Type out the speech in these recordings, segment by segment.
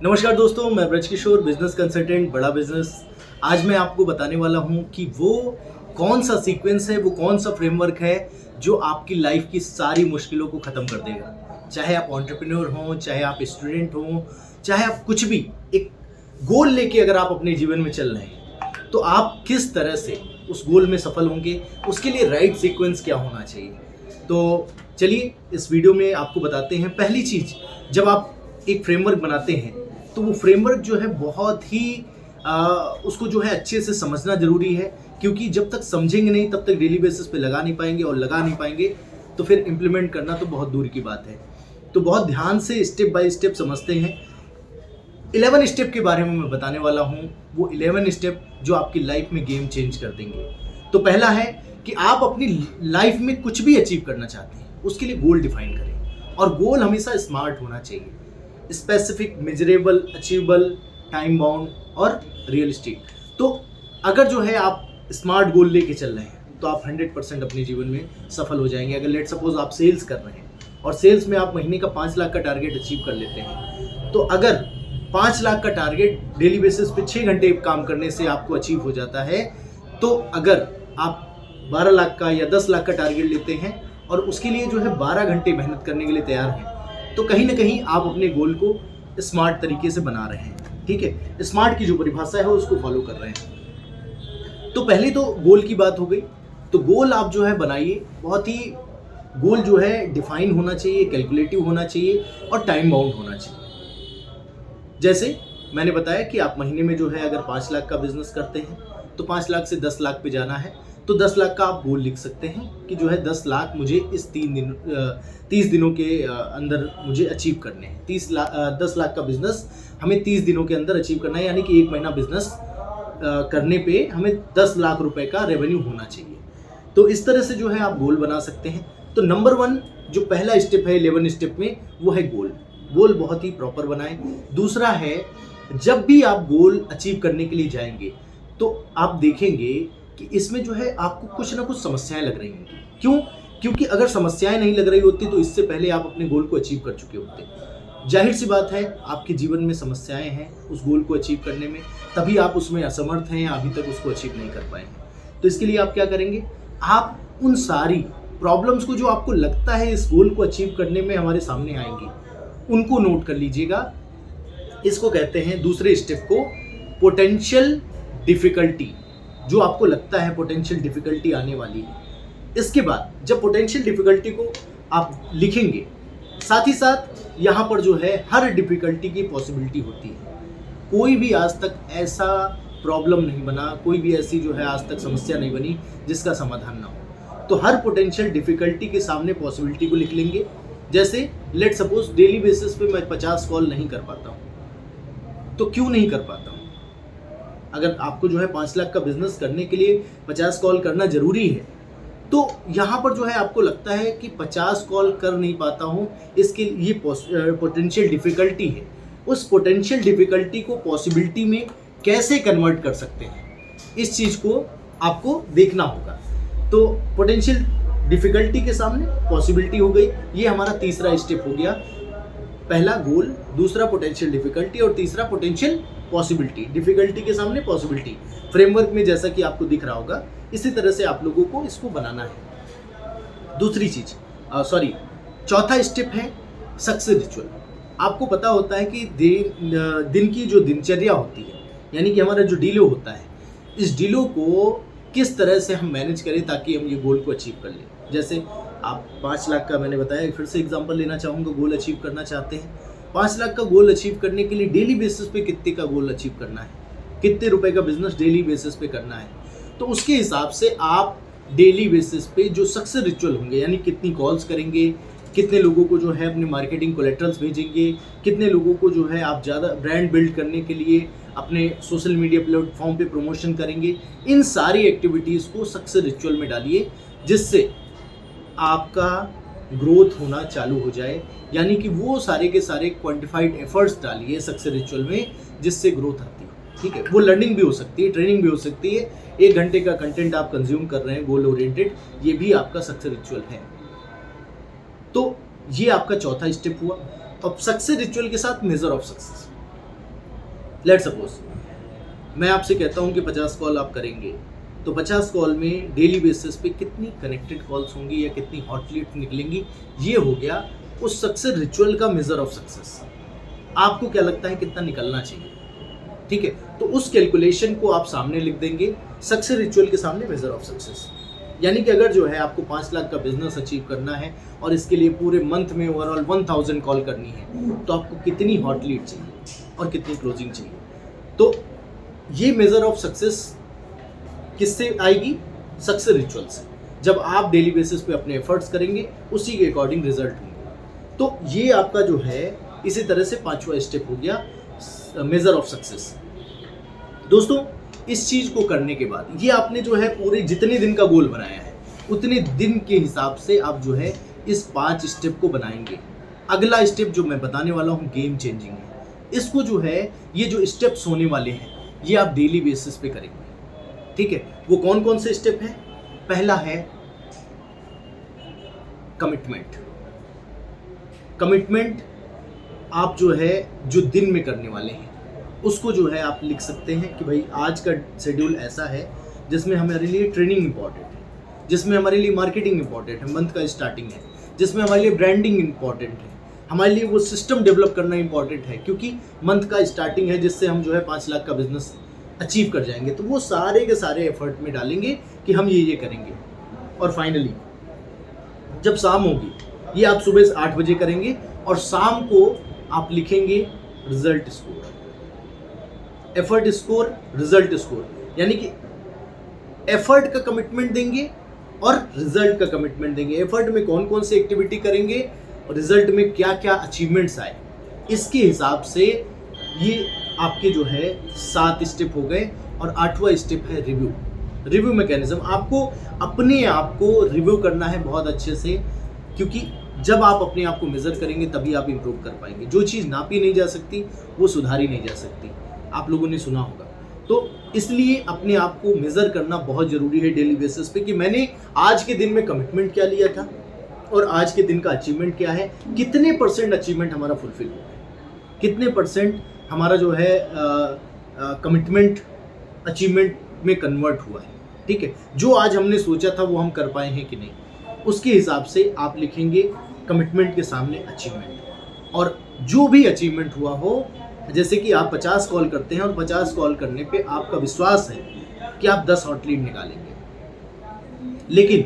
नमस्कार दोस्तों, मैं ब्रज किशोर, बिजनेस कंसल्टेंट, बड़ा बिजनेस। आज मैं आपको बताने वाला हूं कि वो कौन सा सीक्वेंस है, वो कौन सा फ्रेमवर्क है जो आपकी लाइफ की सारी मुश्किलों को ख़त्म कर देगा। चाहे आप एंटरप्रेन्योर हों, चाहे आप स्टूडेंट हों, चाहे आप कुछ भी एक गोल लेके अगर आप अपने जीवन में चल रहे हैं, तो आप किस तरह से उस गोल में सफल होंगे, उसके लिए राइट सीक्वेंस क्या होना चाहिए। तो चलिए इस वीडियो में आपको बताते हैं। पहली चीज़, जब आप एक फ्रेमवर्क बनाते हैं तो वो फ्रेमवर्क जो है बहुत ही उसको जो है अच्छे से समझना ज़रूरी है, क्योंकि जब तक समझेंगे नहीं तब तक डेली बेसिस पे लगा नहीं पाएंगे, और लगा नहीं पाएंगे तो फिर इम्प्लीमेंट करना तो बहुत दूर की बात है। तो बहुत ध्यान से स्टेप बाय स्टेप समझते हैं। 11 स्टेप के बारे में मैं बताने वाला हूँ, वो 11 स्टेप जो आपकी लाइफ में गेम चेंज कर देंगे। तो पहला है कि आप अपनी लाइफ में कुछ भी अचीव करना चाहते हैं, उसके लिए गोल डिफाइन करें, और गोल हमेशा स्मार्ट होना चाहिए, specific, measurable, achievable, time bound और रियलिस्टिक। तो अगर जो है आप स्मार्ट गोल लेके चल रहे हैं तो आप 100% अपने जीवन में सफल हो जाएंगे। अगर लेट सपोज आप सेल्स कर रहे हैं और सेल्स में आप महीने का 5 लाख का टारगेट अचीव कर लेते हैं, तो अगर 5 लाख का टारगेट डेली बेसिस पे 6 घंटे काम करने से आपको अचीव हो जाता है, तो अगर आप 12 लाख का या 10 लाख का टारगेट लेते हैं और उसके लिए जो है 12 घंटे मेहनत करने के लिए तैयार हैं, तो कहीं ना कहीं आप अपने गोल को स्मार्ट तरीके से बना रहे हैं। ठीक है, स्मार्ट की जो परिभाषा है उसको फॉलो कर रहे हैं। तो पहले तो गोल की बात हो गई। तो गोल आप जो है बनाइए, बहुत ही गोल जो है डिफाइन होना चाहिए, कैलकुलेटिव होना चाहिए और टाइम बाउंड होना चाहिए। जैसे मैंने बताया कि आप महीने में जो है अगर 5 लाख का बिजनेस करते हैं तो 5 लाख से 10 लाख पे जाना है, तो 10 लाख का आप गोल लिख सकते हैं कि जो है 10 लाख मुझे इस 30 दिनों के अंदर मुझे अचीव करने हैं। 10 लाख का बिजनेस हमें 30 दिनों के अंदर अचीव करना है, यानी कि एक महीना बिजनेस करने पे हमें 10 लाख रुपए का रेवेन्यू होना चाहिए। तो इस तरह से जो है आप गोल बना सकते हैं। तो नंबर 1 जो पहला स्टेप है 11 स्टेप में, वो है गोल। गोल बहुत ही प्रॉपर बनाएं। दूसरा है, जब भी आप गोल अचीव करने के लिए जाएंगे तो आप देखेंगे कि इसमें जो है आपको कुछ ना कुछ समस्याएं लग रही होंगी। क्यों? क्योंकि अगर समस्याएं नहीं लग रही होती तो इससे पहले आप अपने गोल को अचीव कर चुके होते। जाहिर सी बात है, आपके जीवन में समस्याएं हैं उस गोल को अचीव करने में, तभी आप उसमें असमर्थ हैं या अभी तक उसको अचीव नहीं कर पाए हैं। तो इसके लिए आप क्या करेंगे, आप उन सारी प्रॉब्लम्स को जो आपको लगता है इस गोल को अचीव करने में हमारे सामने आएंगी, उनको नोट कर लीजिएगा। इसको कहते हैं, दूसरे स्टेप को, पोटेंशियल डिफिकल्टी। जो आपको लगता है पोटेंशियल डिफिकल्टी आने वाली है, इसके बाद जब पोटेंशियल डिफिकल्टी को आप लिखेंगे, साथ ही साथ यहाँ पर जो है हर डिफिकल्टी की पॉसिबिलिटी होती है। कोई भी आज तक ऐसा प्रॉब्लम नहीं बना, कोई भी ऐसी जो है आज तक समस्या नहीं बनी जिसका समाधान ना हो। तो हर पोटेंशियल डिफिकल्टी के सामने पॉसिबिलिटी को लिख लेंगे। जैसे लेट सपोज डेली बेसिस पे मैं 50 कॉल नहीं कर पाता हूँ, तो क्यों नहीं कर पाता हूँ? अगर आपको जो है 5 लाख का बिजनेस करने के लिए 50 कॉल करना जरूरी है, तो यहाँ पर जो है आपको लगता है कि 50 कॉल कर नहीं पाता हूँ, इसके ये पोटेंशियल डिफिकल्टी है। उस पोटेंशियल डिफिकल्टी को पॉसिबिलिटी में कैसे कन्वर्ट कर सकते हैं, इस चीज़ को आपको देखना होगा। तो पोटेंशियल डिफिकल्टी के सामने पॉसिबिलिटी हो गई, ये हमारा तीसरा स्टेप हो गया। पहला गोल, दूसरा पोटेंशियल डिफिकल्टी और तीसरा पोटेंशियल पॉसिबिलिटी। डिफिकल्टी के सामने पॉसिबिलिटी, फ्रेमवर्क में जैसा कि आपको दिख रहा होगा, इसी तरह से आप लोगों को इसको बनाना है। दूसरी चीज, चौथा स्टेप है सक्सेस रिचुअल। आपको पता होता है कि दिन की जो दिनचर्या होती है, यानी कि हमारा जो डीलो होता है, इस डीलो को किस तरह से हम मैनेज करें ताकि हम ये गोल को अचीव कर लें। जैसे आप 5 लाख का, मैंने बताया, फिर से एग्जांपल लेना चाहूँगा, गोल अचीव करना चाहते हैं। 5 लाख का गोल अचीव करने के लिए डेली बेसिस पे कितने का गोल अचीव करना है, कितने रुपए का बिजनेस डेली बेसिस पे करना है, तो उसके हिसाब से आप डेली बेसिस पे जो सक्सेस रिचुअल होंगे, यानी कितनी कॉल्स करेंगे, कितने लोगों को जो है अपने मार्केटिंग कोलेटरल्स भेजेंगे, कितने लोगों को जो है आप ज़्यादा ब्रांड बिल्ड करने के लिए अपने सोशल मीडिया प्लेटफॉर्म पे प्रमोशन करेंगे, इन सारी एक्टिविटीज़ को सक्सेस रिचुअल में डालिए, जिससे आपका ग्रोथ होना चालू हो जाए। यानी कि वो सारे के सारे क्वांटिफाइड एफर्ट्स डालिए सक्सेस रिचुअल में, जिससे ग्रोथ आती है। ठीक है, वो लर्निंग भी हो सकती है, ट्रेनिंग भी हो सकती है, 1 घंटे का कंटेंट आप कंज्यूम कर रहे हैं गोल ओरिएंटेड, ये भी आपका सक्सेस रिचुअल है। तो ये आपका चौथा स्टेप हुआ। अब सक्सेस रिचुअल के साथ measure of success. Let's suppose मैं आपसे कहता हूँ कि 50 कॉल आप करेंगे, तो 50 कॉल में डेली बेसिस पे कितनी कनेक्टेड कॉल्स होंगी या कितनी हॉट लीड निकलेंगी, ये हो गया उस सक्सेस रिचुअल का मेजर ऑफ सक्सेस। आपको क्या लगता है कितना निकलना चाहिए? ठीक है, तो उस कैलकुलेशन को आप सामने लिख देंगे सक्सेस रिचुअल के सामने, मेजर ऑफ सक्सेस। यानी कि अगर जो है आपको 5 लाख का बिजनेस अचीव करना है और इसके लिए पूरे मंथ में ओवरऑल 1000 कॉल करनी है, तो आपको कितनी हॉट लीड चाहिए और कितनी क्लोजिंग चाहिए। तो ये मेजर ऑफ सक्सेस किससे आएगी? सक्सेस रिचुअल से। जब आप डेली बेसिस पे अपने एफर्ट्स करेंगे उसी के अकॉर्डिंग रिजल्ट होंगे। तो ये आपका जो है इसी तरह से 5वां स्टेप हो गया मेजर ऑफ सक्सेस। दोस्तों, इस चीज को करने के बाद ये आपने जो है पूरे जितने दिन का गोल बनाया है उतने दिन के हिसाब से आप जो है इस 5 स्टेप को बनाएंगे। अगला स्टेप जो मैं बताने वाला हूँ गेम चेंजिंग है। इसको जो है ये जो स्टेप्स होने वाले हैं ये आप डेली बेसिस पे करेंगे। ठीक है, वो कौन कौन से स्टेप है? पहला है कमिटमेंट। कमिटमेंट आप जो है जो दिन में करने वाले हैं उसको जो है आप लिख सकते हैं कि भाई आज का शेड्यूल ऐसा है जिसमें हमारे लिए ट्रेनिंग इंपॉर्टेंट है, जिसमें हमारे लिए मार्केटिंग इंपॉर्टेंट है, मंथ का स्टार्टिंग है, जिसमें हमारे लिए ब्रांडिंग इंपॉर्टेंट है, हमारे लिए वो सिस्टम डेवलप करना इंपॉर्टेंट है क्योंकि मंथ का स्टार्टिंग है जिससे हम जो है 5 लाख का बिजनेस अचीव कर जाएंगे। तो वो सारे के सारे एफर्ट में डालेंगे कि हम ये करेंगे। और फाइनली जब शाम होगी, ये आप सुबह 8 बजे करेंगे और शाम को आप लिखेंगे result score, effort score, result score. यानी कि एफर्ट का कमिटमेंट देंगे और रिजल्ट का कमिटमेंट देंगे। एफर्ट में कौन कौन सी एक्टिविटी करेंगे और रिजल्ट में क्या क्या अचीवमेंट्स आए, इसके हिसाब से ये आपके जो है 7 स्टेप हो गए। और 8वां स्टेप है रिव्यू। Review mechanism. आपको अपने आप को रिव्यू करना है बहुत अच्छे से, क्योंकि जब आप अपने आप को मेजर करेंगे तभी आप इंप्रूव कर पाएंगे। जो चीज़ नापी नहीं जा सकती वो सुधारी नहीं जा सकती, आप लोगों ने सुना होगा। तो इसलिए अपने आप को मेजर करना बहुत ज़रूरी है डेली बेसिस पे कि मैंने आज के दिन में कमिटमेंट क्या लिया था और आज के दिन का अचीवमेंट क्या है, कितने % अचीवमेंट हमारा फुलफिल हुआ है, कितने % हमारा जो है कमिटमेंट अचीवमेंट में कन्वर्ट हुआ है। ठीक है, जो आज हमने सोचा था वो हम कर पाए हैं कि नहीं, उसके हिसाब से आप लिखेंगे कमिटमेंट के सामने अचीवमेंट। और जो भी अचीवमेंट हुआ हो, जैसे कि आप 50 कॉल करते हैं और 50 कॉल करने पे आपका विश्वास है कि आप 10 हॉट लीड निकालेंगे, लेकिन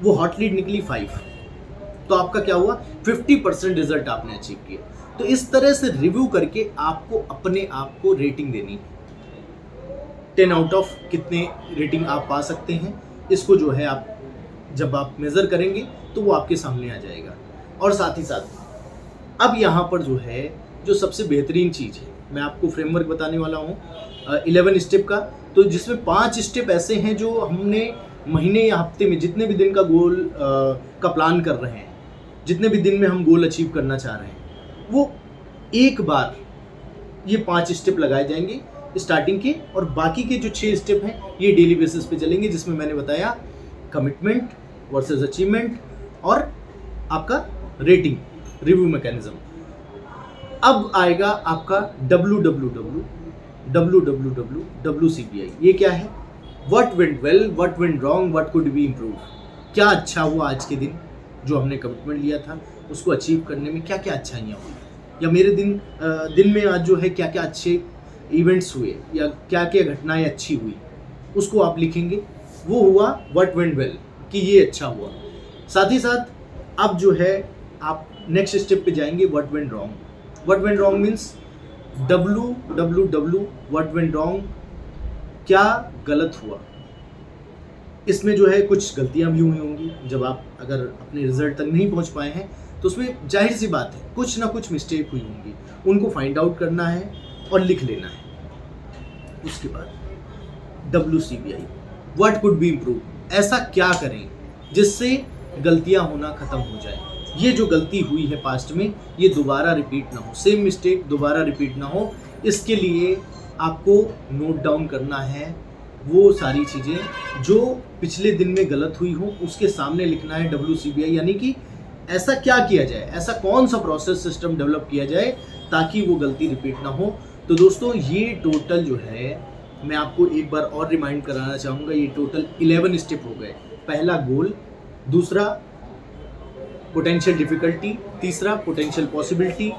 वो हॉट लीड निकली 5, तो आपका क्या हुआ? 50% रिजल्ट आपने अचीव किया। तो इस तरह से रिव्यू करके आपको अपने आप को रेटिंग देनी है। 10 आउट ऑफ कितने रेटिंग आप पा सकते हैं, इसको जो है आप जब आप मेज़र करेंगे तो वो आपके सामने आ जाएगा। और साथ ही साथ अब यहाँ पर जो है जो सबसे बेहतरीन चीज़ है, मैं आपको फ्रेमवर्क बताने वाला हूँ 11 स्टेप का। तो जिसमें 5 स्टेप ऐसे हैं जो हमने महीने या हफ्ते में जितने भी दिन का गोल का प्लान कर रहे हैं, जितने भी दिन में हम गोल अचीव करना चाह रहे हैं, वो एक बार ये 5 स्टेप लगाए जाएंगे स्टार्टिंग के, और बाकी के जो 6 स्टेप हैं ये डेली बेसिस पे चलेंगे, जिसमें मैंने बताया कमिटमेंट वर्सेस अचीवमेंट और आपका रेटिंग रिव्यू मैकेनिज्म। अब आएगा आपका WCPI। ये क्या है? What went well, what went wrong, what could be improve. क्या अच्छा हुआ आज के दिन, जो हमने कमिटमेंट लिया था उसको अचीव करने में क्या क्या अच्छाइयाँ हुई, या मेरे दिन में आज जो है क्या क्या अच्छे इवेंट्स हुए या क्या क्या घटनाएं अच्छी हुई, उसको आप लिखेंगे। वो हुआ व्हाट वेंट वेल कि ये अच्छा हुआ। साथ ही साथ अब जो है आप नेक्स्ट स्टेप पे जाएंगे what went wrong. What went wrong means WWW what went wrong, क्या गलत हुआ। इसमें जो है कुछ गलतियां भी हुई होंगी, जब आप अगर अपने रिजल्ट तक नहीं पहुंच पाए हैं तो उसमें जाहिर सी बात है कुछ ना कुछ मिस्टेक हुई होंगी, उनको फाइंड आउट करना है और लिख लेना है। उसके बाद WCPI what could be improve, ऐसा क्या करें जिससे गलतियां होना ख़त्म हो जाए। ये जो गलती हुई है पास्ट में ये दोबारा रिपीट ना हो, सेम मिस्टेक दोबारा रिपीट ना हो। इसके लिए आपको नोट डाउन करना है वो सारी चीज़ें जो पिछले दिन में गलत हुई हो, उसके सामने लिखना है WCPI। यानी कि ऐसा क्या किया जाए, ऐसा कौन सा प्रोसेस सिस्टम डेवलप किया जाए ताकि वो गलती रिपीट ना हो। तो दोस्तों ये टोटल जो है, मैं आपको एक बार और रिमाइंड कराना चाहूँगा, ये टोटल 11 स्टेप हो गए। पहला गोल, दूसरा पोटेंशियल डिफिकल्टी, तीसरा पोटेंशियल पॉसिबिलिटी,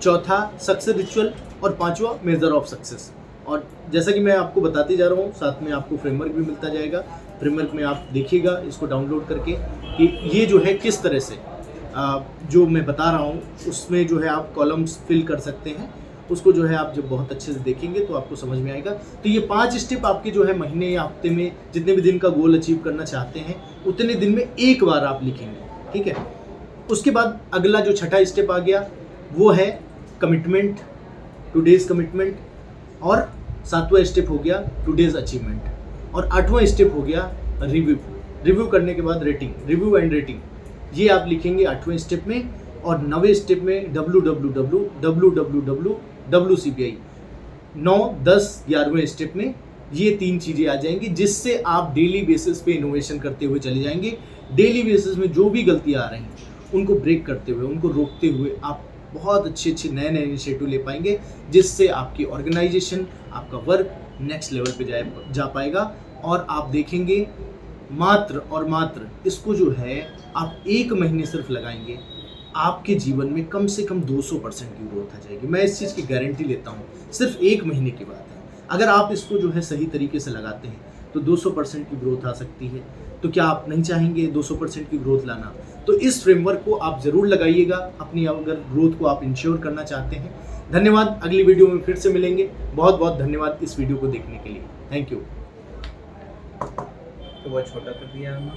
चौथा सक्सेस रिचुअल और पांचवा मेजर ऑफ सक्सेस। और जैसा कि मैं आपको बताते जा रहा हूँ, साथ में आपको फ्रेमवर्क भी मिलता जाएगा। फ्रेमवर्क में आप देखिएगा इसको डाउनलोड करके कि ये जो है किस तरह से जो मैं बता रहा हूँ उसमें जो है आप कॉलम्स फिल कर सकते हैं। उसको जो है आप जब बहुत अच्छे से देखेंगे तो आपको समझ में आएगा। तो ये 5 स्टेप आपके जो है महीने या हफ्ते में जितने भी दिन का गोल अचीव करना चाहते हैं उतने दिन में एक बार आप लिखेंगे, ठीक है। उसके बाद अगला जो छठा स्टेप आ गया वो है कमिटमेंट, टुडेज कमिटमेंट, और 7वां स्टेप हो गया टुडेज अचीवमेंट, और 8वां स्टेप हो गया रिव्यू करने के बाद रेटिंग, रिव्यू एंड रेटिंग, ये आप लिखेंगे 8वें स्टेप में। और 9वें स्टेप में www.WCPI, 9, 10, 11वें स्टेप में ये 3 चीज़ें आ जाएंगी जिससे आप डेली बेसिस पे इनोवेशन करते हुए चले जाएंगे। डेली बेसिस में जो भी गलतियाँ आ रही हैं उनको ब्रेक करते हुए, उनको रोकते हुए आप बहुत अच्छे नए इनिशिएटिव ले पाएंगे जिससे आपकी ऑर्गेनाइजेशन, आपका वर्क नेक्स्ट लेवल पे जा पाएगा। और आप देखेंगे मात्र और मात्र इसको जो है आप 1 महीने सिर्फ लगाएंगे, आपके जीवन में कम से कम 200% की ग्रोथ आ जाएगी। मैं इस चीज़ की गारंटी लेता हूँ, सिर्फ 1 महीने की बात है। अगर आप इसको जो है सही तरीके से लगाते हैं तो 200% की ग्रोथ आ सकती है। तो क्या आप नहीं चाहेंगे 200% की ग्रोथ लाना? तो इस फ्रेमवर्क को आप ज़रूर लगाइएगा अपनी अगर ग्रोथ को आप इंश्योर करना चाहते हैं। धन्यवाद, अगली वीडियो में फिर से मिलेंगे। बहुत बहुत धन्यवाद इस वीडियो को देखने के लिए। Thank you. तो बहुत छोटा कर दिया हमने।